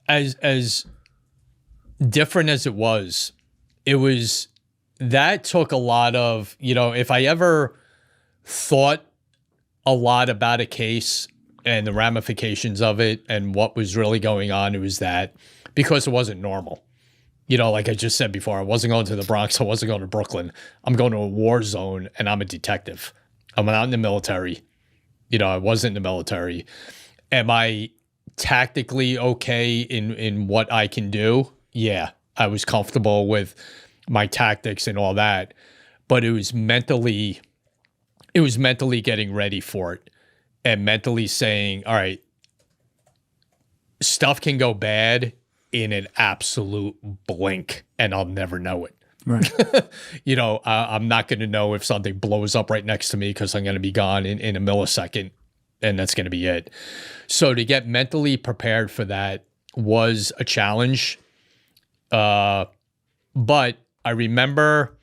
as different as it was that took a lot of, if I ever thought a lot about a case and the ramifications of it and what was really going on, it was that because it wasn't normal. Like I just said before, I wasn't going to the Bronx. I wasn't going to Brooklyn. I'm going to a war zone and I'm a detective. I'm not in the military. I wasn't in the military. Am I tactically okay in what I can do? Yeah, I was comfortable with my tactics and all that, but it was mentally getting ready for it and mentally saying, all right, stuff can go bad in an absolute blink and I'll never know it. Right. I'm not going to know if something blows up right next to me because I'm going to be gone in a millisecond and that's going to be it. So to get mentally prepared for that was a challenge. But I remember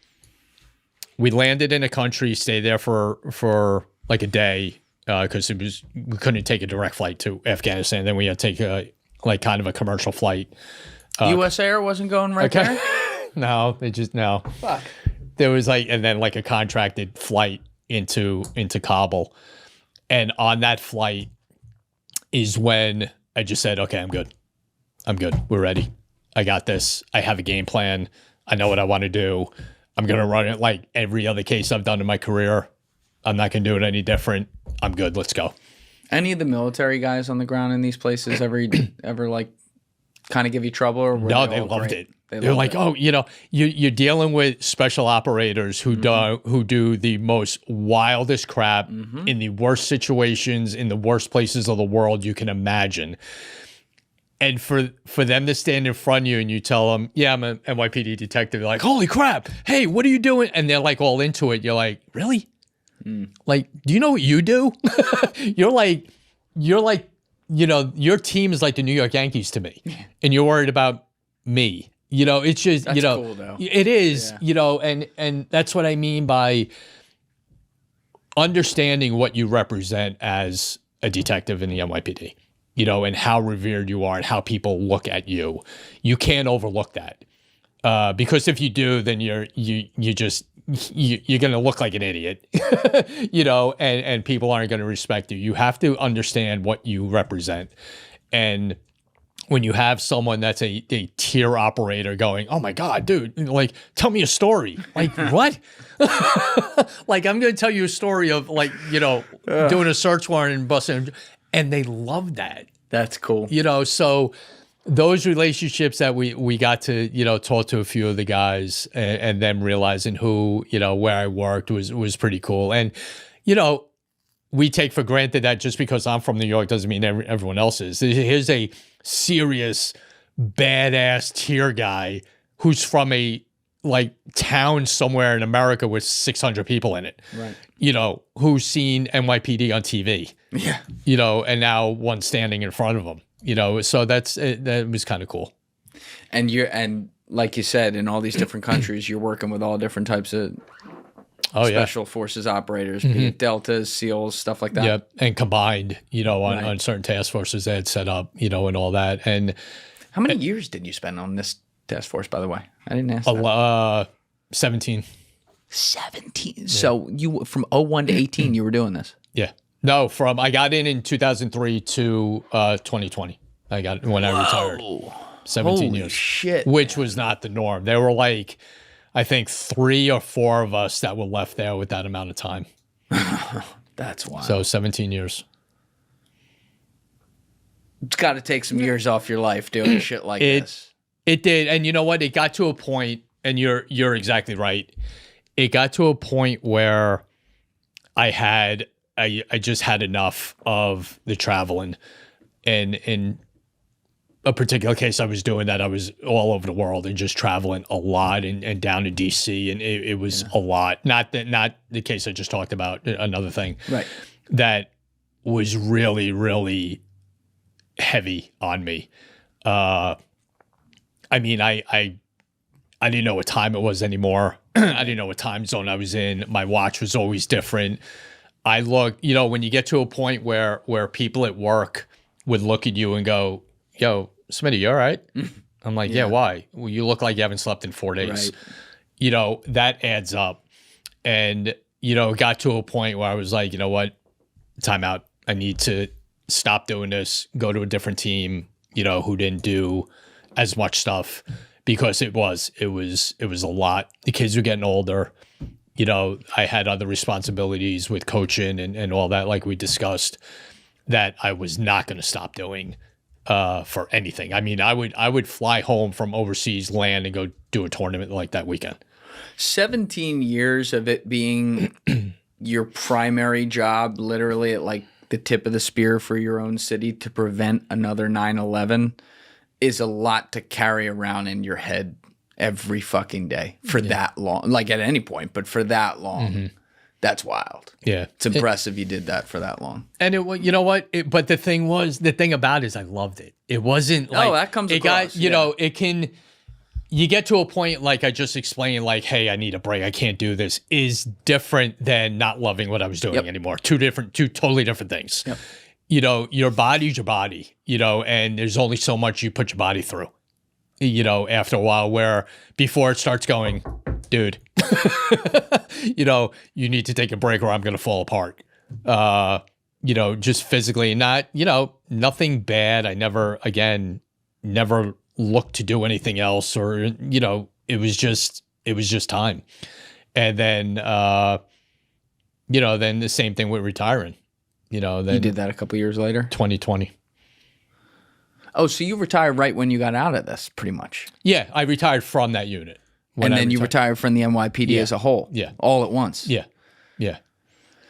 we landed in a country, stayed there for like a day because we couldn't take a direct flight to Afghanistan. Then we had to take kind of a commercial flight. U.S. Air wasn't going right there? No, no. Fuck. There was and then a contracted flight into Kabul. And on that flight is when I just said, okay, I'm good. We're ready. I got this. I have a game plan. I know what I want to do. I'm going to run it like every other case I've done in my career. I'm not going to do it any different. I'm good. Let's go. Any of the military guys on the ground in these places ever kind of give you trouble? Or no, they loved it. They're like, oh, you're dealing with special operators who do the most wildest crap in the worst situations, in the worst places of the world you can imagine. And for them to stand in front of you and you tell them, yeah, I'm an NYPD detective. They're like, holy crap. Hey, what are you doing? And they're like all into it. You're like, really? Like, do you know what you do? You're like, your team is like the New York Yankees to me. And you're worried about me. It's just, that's cool, though. It is, and that's what I mean by understanding what you represent as a detective in the NYPD, and how revered you are and how people look at you. You can't overlook that. Because if you do, then you're going to look like an idiot, and people aren't going to respect you. You have to understand what you represent. And when you have someone that's a tier operator going, oh my God, dude, like, tell me a story. Like, what? Like, I'm going to tell you a story of doing a search warrant and busting. And they love that. That's cool. So those relationships that we got to, talk to a few of the guys and them realizing who, where I worked was pretty cool. And, we take for granted that just because I'm from New York doesn't mean everyone else is. Here's a serious, badass tier guy who's from a town somewhere in America with 600 people in it. Right. Who's seen NYPD on TV. Yeah. And now one standing in front of him. So that was kind of cool. And like you said, in all these different countries, you're working with all different types of special forces operators, be it Deltas, SEALs, stuff like that. Yep, and combined, on certain task forces they had set up, and all that. And how many years did you spend on this task force, by the way? I didn't ask that. 17. 17. Yeah. So you from 01 to 18, you were doing this? Yeah. No, I got in 2003 to 2020. I got when I retired. 17 Holy years. Shit. Which was not the norm. There were I think 3 or 4 of us that were left there with that amount of time. That's wild. So 17 years. It's got to take some years off your life doing shit like this. It did. And you know what? It got to a point, and you're exactly right. It got to a point where I just had enough of the traveling. And a particular case I was doing that I was all over the world and just traveling a lot and down to DC, and it was a lot. Not the case I just talked about, another thing. Right. That was really, really heavy on me. I mean, I didn't know what time it was anymore. I didn't know what time zone I was in. My watch was always different. I looked, when you get to a point where people at work would look at you and go, "Yo, Smitty, you all right?" I'm like, yeah, why? Well, you look like you haven't slept in 4 days. Right. That adds up. And, it got to a point where I was like, you know what? Time out. I need to stop doing this, go to a different team, who didn't do as much stuff, because it was a lot. The kids were getting older. I had other responsibilities with coaching and all that, like we discussed, that I was not going to stop doing for anything. I mean, I would fly home from overseas, land, and go do a tournament like that weekend. 17 years of it being your primary job, literally at like the tip of the spear for your own city to prevent another 9/11, is a lot to carry around in your head every fucking day for that long. Like at any point, but for that long. That's wild. Yeah. It's impressive you did that for that long. And you know what? But the thing about it is I loved it. It wasn't like, that comes across. It can, you get to a point, like I just explained, like, hey, I need a break. I can't do this, is different than not loving what I was doing anymore. Two totally different things. Yep. Your body's your body, and there's only so much you put your body through, after a while, where before it starts going, dude, you need to take a break or I'm going to fall apart. Just physically, not, nothing bad. I never looked to do anything else, or, it was just time. And then, then the same thing with retiring, then you did that a couple years later, 2020. Oh, so you retired right when you got out of this, pretty much. Yeah. I retired from that unit. And then you retired from the NYPD as a whole. Yeah. All at once. Yeah. Yeah.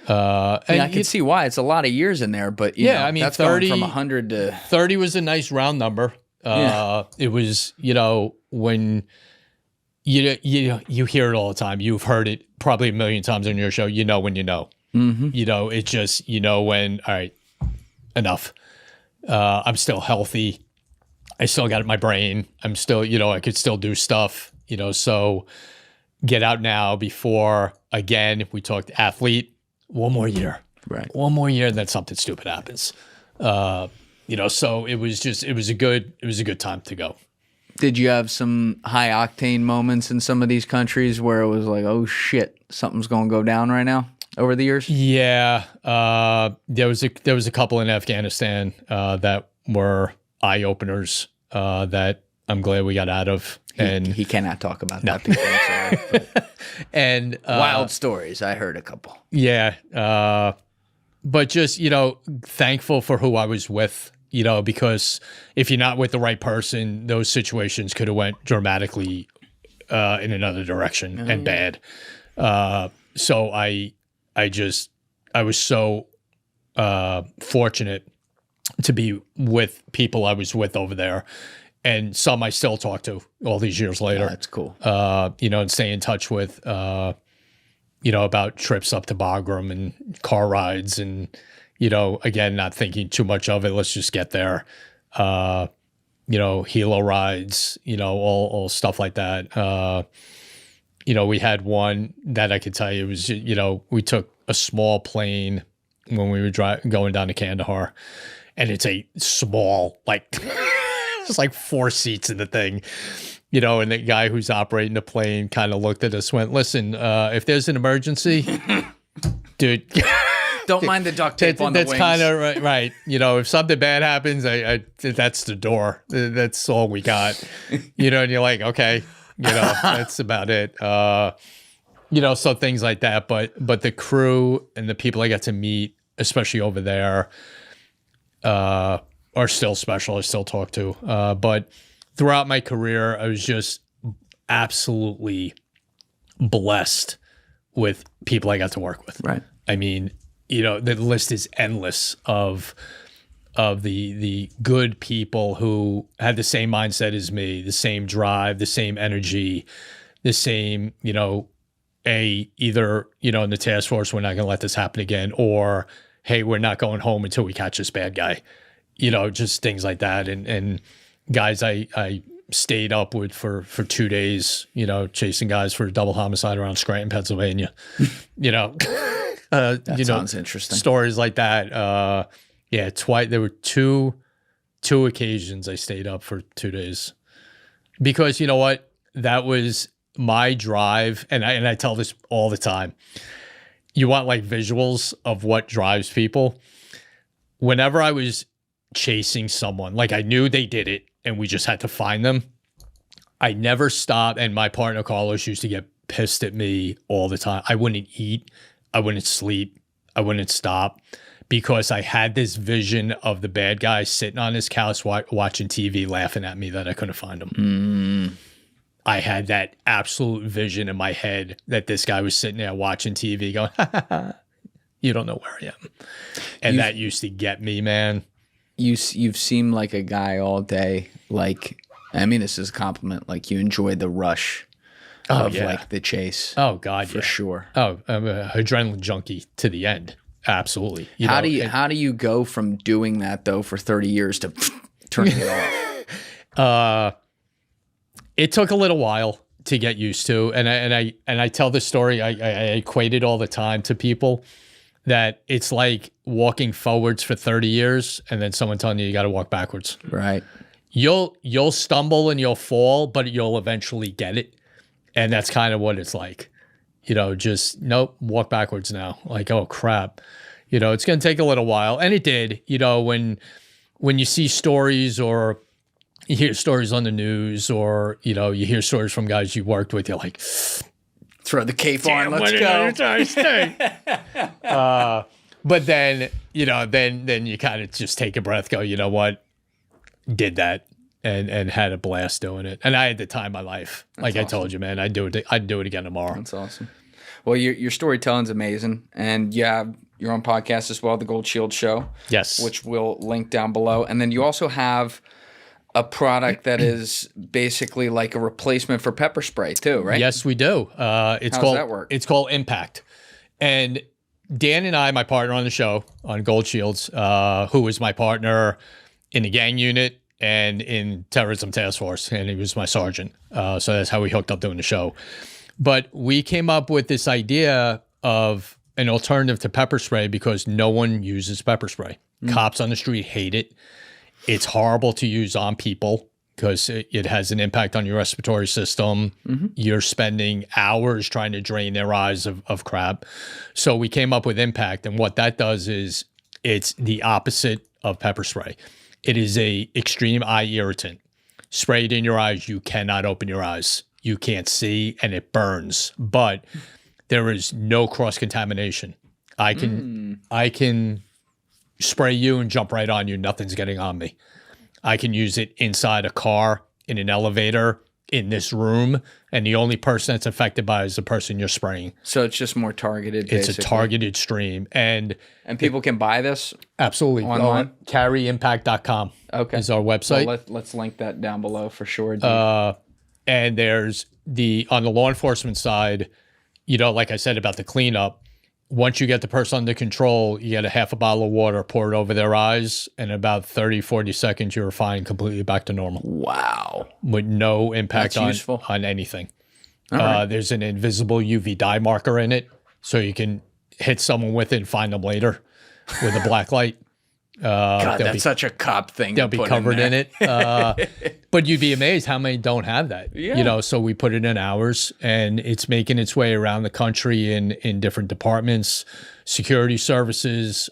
And I can see why. It's a lot of years in there, but that's 30, going from 100 to 30 was a nice round number. It was, when you hear it all the time. You've heard it probably a million times on your show. When you know. It's just, when, all right, enough. I'm still healthy. I still got my brain. I'm still, I could still do stuff. So get out now before, again, if we talked athlete, one more year. Right. One more year, and then something stupid happens. So it was a good time to go. Did you have some high octane moments in some of these countries where it was like, oh shit, something's going to go down right now over the years? Yeah. There was a couple in Afghanistan that were eye openers that I'm glad we got out of. And he cannot talk about that before, I'm sorry. And wild stories. I heard a couple. Yeah. But just, thankful for who I was with, because if you're not with the right person, those situations could have went dramatically in another direction and bad. So I was so fortunate to be with people I was with over there. And some I still talk to all these years later. Yeah, that's cool. And stay in touch with, about trips up to Bagram and car rides and, again, not thinking too much of it. Let's just get there. Helo rides, all stuff like that. We had one that I could tell you was, we took a small plane when we were going down to Kandahar, and it's a small, it's like 4 seats in the thing, and the guy who's operating the plane kind of looked at us, went, listen, if there's an emergency, dude, don't mind the duct tape on the wings. That's kind of right. If something bad happens, I that's the door. That's all we got, and you're like, okay, that's about it. So things like that. But the crew and the people I got to meet, especially over there, are still special. I still talk to. But throughout my career, I was just absolutely blessed with people I got to work with. Right. I mean, the list is endless of of the good people who had the same mindset as me, the same drive, the same energy, the same, either, in the task force, we're not going to let this happen again, or, hey, we're not going home until we catch this bad guy, just things like that. And guys I stayed up with for 2 days, chasing guys for a double homicide around Scranton, Pennsylvania, That sounds interesting. Stories like that. Twice there were two occasions I stayed up for 2 days because you know what? That was my drive, and I tell this all the time. You want like visuals of what drives people. Whenever I was chasing someone, like I knew they did it, and we just had to find them. I never stopped, and my partner Carlos used to get pissed at me all the time. I wouldn't eat, I wouldn't sleep, I wouldn't stop. Because I had this vision of the bad guy sitting on his couch watching TV, laughing at me that I couldn't find him. I had that absolute vision in my head that this guy was sitting there watching TV going, you don't know where I am. And that used to get me, man. You've seemed like a guy all day. Like, I mean, this is a compliment. Like you enjoy the rush of like the chase. Oh God, for sure. Oh, I'm an adrenaline junkie to the end. Absolutely. How do you go from doing that though for 30 years to turning it off? It took a little while to get used to, and I tell this story. I equate it all the time to people that it's like walking forwards for 30 years and then someone telling you got to walk backwards. Right. You'll stumble and you'll fall, but you'll eventually get it, and that's kind of what it's like. Just nope, walk backwards now. Like, oh crap. It's going to take a little while. And it did, when you see stories or you hear stories on the news or, you hear stories from guys you worked with, you're like, throw the cape on, let's go. But then, then you kind of just take a breath, go, you know what? Did that. And had a blast doing it. And I had the time of my life. Like I told you, man, I'd do it again tomorrow. That's awesome. Well, your storytelling's amazing. And you have your own podcast as well, The Gold Shield Show. Yes. Which we'll link down below. And then you also have a product that is basically like a replacement for pepper spray too, right? Yes, we do. How does that work? It's called Impact. And Dan and I, my partner on the show, on Gold Shields, who was my partner in the gang unit and in terrorism task force, and he was my sergeant. So that's how we hooked up doing the show. But we came up with this idea of an alternative to pepper spray because no one uses pepper spray. Cops on the street hate it. It's horrible to use on people because it has an impact on your respiratory system. You're spending hours trying to drain their eyes of crap. So we came up with Impact, and what that does is it's the opposite of pepper spray. It is a extreme eye irritant. Sprayed in your eyes, you cannot open your eyes. You can't see, and it burns. But there is no cross-contamination. I can spray you and jump right on you. Nothing's getting on me. I can use it inside a car, in an elevator, in this room, and the only person that's affected by it is the person you're spraying. So it's just more targeted, basically. It's a targeted stream. And people can buy this? Absolutely. Online? Carryimpact.com is our website. Well, let's link that down below for sure. And there's on the law enforcement side, like I said about the cleanup, once you get the person under control, you get a half a bottle of water, pour it over their eyes, and in about 30, 40 seconds, you're fine, completely back to normal. Wow. With no impact on anything. Right. There's an invisible UV dye marker in it, so you can hit someone with it and find them later with a black light. God, that's such a cop thing. They'll be covered in it. But you'd be amazed how many don't have that. Yeah. So we put it in ours, and it's making its way around the country in different departments, security services,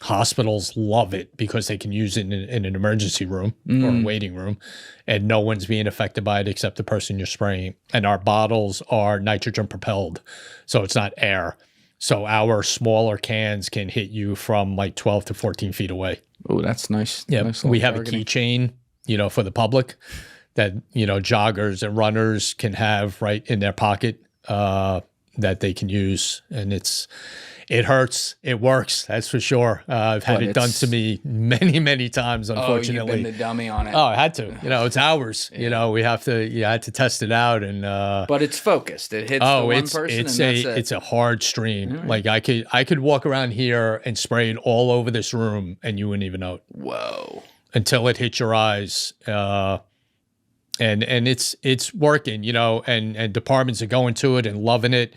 hospitals love it because they can use it in an emergency room or a waiting room, and no one's being affected by it except the person you're spraying. And our bottles are nitrogen propelled, so it's not air. So our smaller cans can hit you from like 12 to 14 feet away. Oh, that's nice. Yeah, nice we have a keychain, for the public that, joggers and runners can have right in their pocket that they can use. And It hurts. It works. That's for sure. I've had But it done to me many, many times, unfortunately. Oh, you've been the dummy on it. Oh, I had to. You know, it's ours. You know, you had to test it out, and but it's focused. It hits the one person, and that's it. It's a hard stream. Like I could walk around here and spray it all over this room, and you wouldn't even know it. Whoa! Until it hits your eyes, and it's working. You know, and departments are going to it and loving it.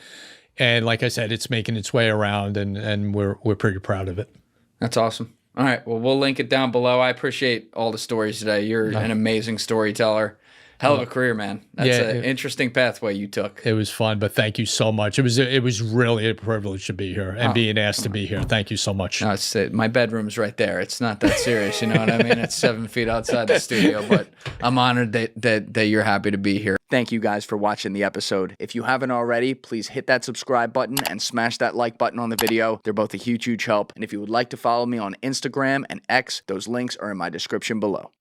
And like I said, it's making its way around, and we're pretty proud of it. That's awesome. All right. Well, we'll link it down below. I appreciate all the stories today. You're an amazing storyteller. Hell of a career, man. That's an interesting pathway you took. It was fun, but thank you so much. It was really a privilege to be here and being asked to be here. Thank you so much. No, my bedroom's right there. It's not that serious, you know what I mean? It's 7 feet outside the studio, but I'm honored that you're happy to be here. Thank you guys for watching the episode. If you haven't already, please hit that subscribe button and smash that like button on the video. They're both a huge, huge help. And if you would like to follow me on Instagram and X, those links are in my description below.